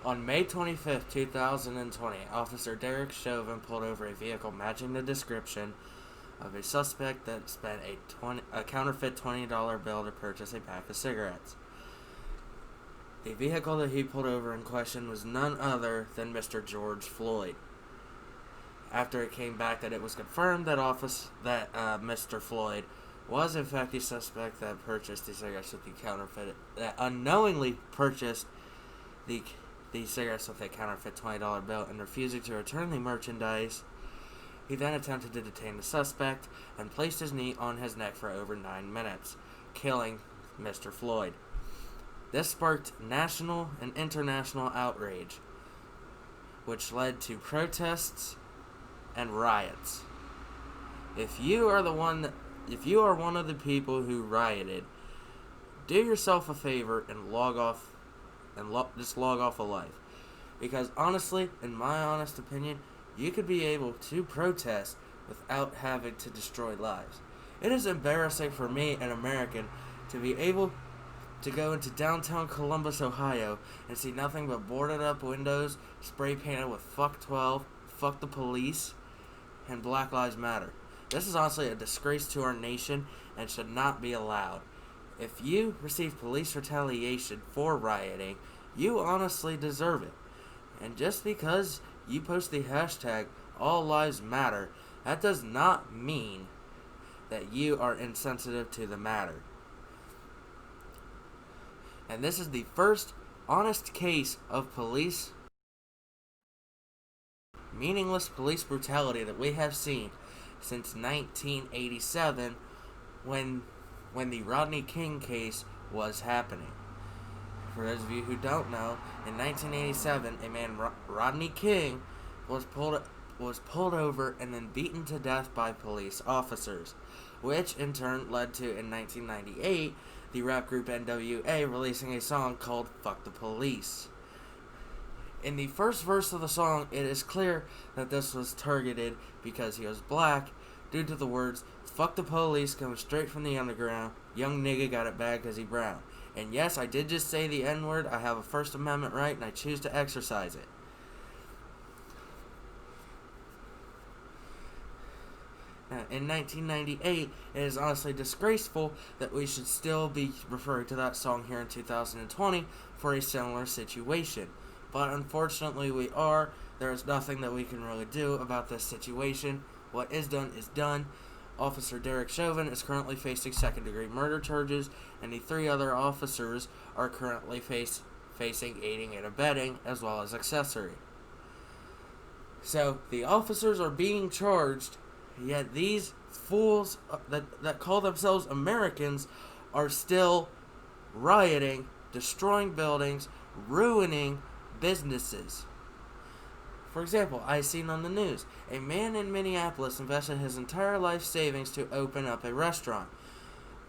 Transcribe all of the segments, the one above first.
On May 25th, 2020, Officer Derek Chauvin pulled over a vehicle matching the description of a suspect that spent a counterfeit $20 bill to purchase a pack of cigarettes. The vehicle that he pulled over in question was none other than Mr. George Floyd. After it came back that it was confirmed that Mr. Floyd was in fact the suspect that purchased the cigarettes with the counterfeit, that unknowingly purchased the cigarettes with a counterfeit $20 bill and refusing to return the merchandise, he then attempted to detain the suspect and placed his knee on his neck for over 9 minutes, killing Mr. Floyd. This sparked national and international outrage, which led to protests and riots. If you are one of the people who rioted, do yourself a favor and just log off of life. Because honestly, in my honest opinion, you could be able to protest without having to destroy lives. It is embarrassing for me, an American, to be able to go into downtown Columbus, Ohio, and see nothing but boarded up windows, spray painted with fuck 12, fuck the police, and Black Lives Matter. This is honestly a disgrace to our nation and should not be allowed. If you receive police retaliation for rioting, you honestly deserve it. And just because you post the hashtag All Lives Matter, that does not mean that you are insensitive to the matter. And this is the first honest case of meaningless police brutality that we have seen since 1987 when the Rodney King case was happening. For those of you who don't know, in 1987, a man, Rodney King, was pulled over and then beaten to death by police officers, which in turn led to, in 1998, the rap group NWA releasing a song called Fuck the Police. In the first verse of the song, it is clear that this was targeted because he was black, due to the words, "Fuck the police," coming straight from the underground, "Young nigga got it bad 'cause he brown." And yes, I did just say the N-word. I have a First Amendment right, and I choose to exercise it. Now, in 1998, it is honestly disgraceful that we should still be referring to that song here in 2020 for a similar situation. But unfortunately, we are. There is nothing that we can really do about this situation. What is done is done. Officer Derek Chauvin is currently facing second-degree murder charges, and the 3 other officers are currently facing aiding and abetting, as well as accessory. So, the officers are being charged, yet these fools that call themselves Americans are still rioting, destroying buildings, ruining businesses. For example, I seen on the news, a man in Minneapolis invested his entire life savings to open up a restaurant.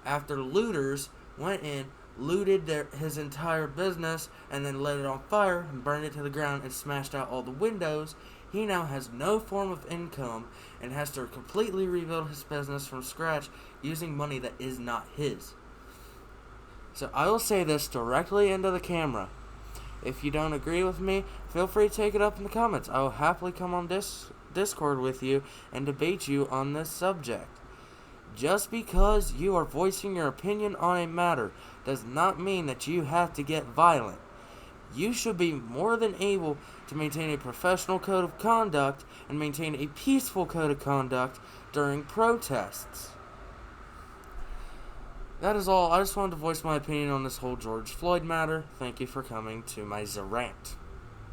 After looters went in, looted his entire business, and then lit it on fire and burned it to the ground and smashed out all the windows, he now has no form of income and has to completely rebuild his business from scratch using money that is not his. So I will say this directly into the camera. If you don't agree with me, feel free to take it up in the comments. I will happily come on Discord with you and debate you on this subject. Just because you are voicing your opinion on a matter does not mean that you have to get violent. You should be more than able to maintain a professional code of conduct and maintain a peaceful code of conduct during protests. That is all. I just wanted to voice my opinion on this whole George Floyd matter. Thank you for coming to my Rant.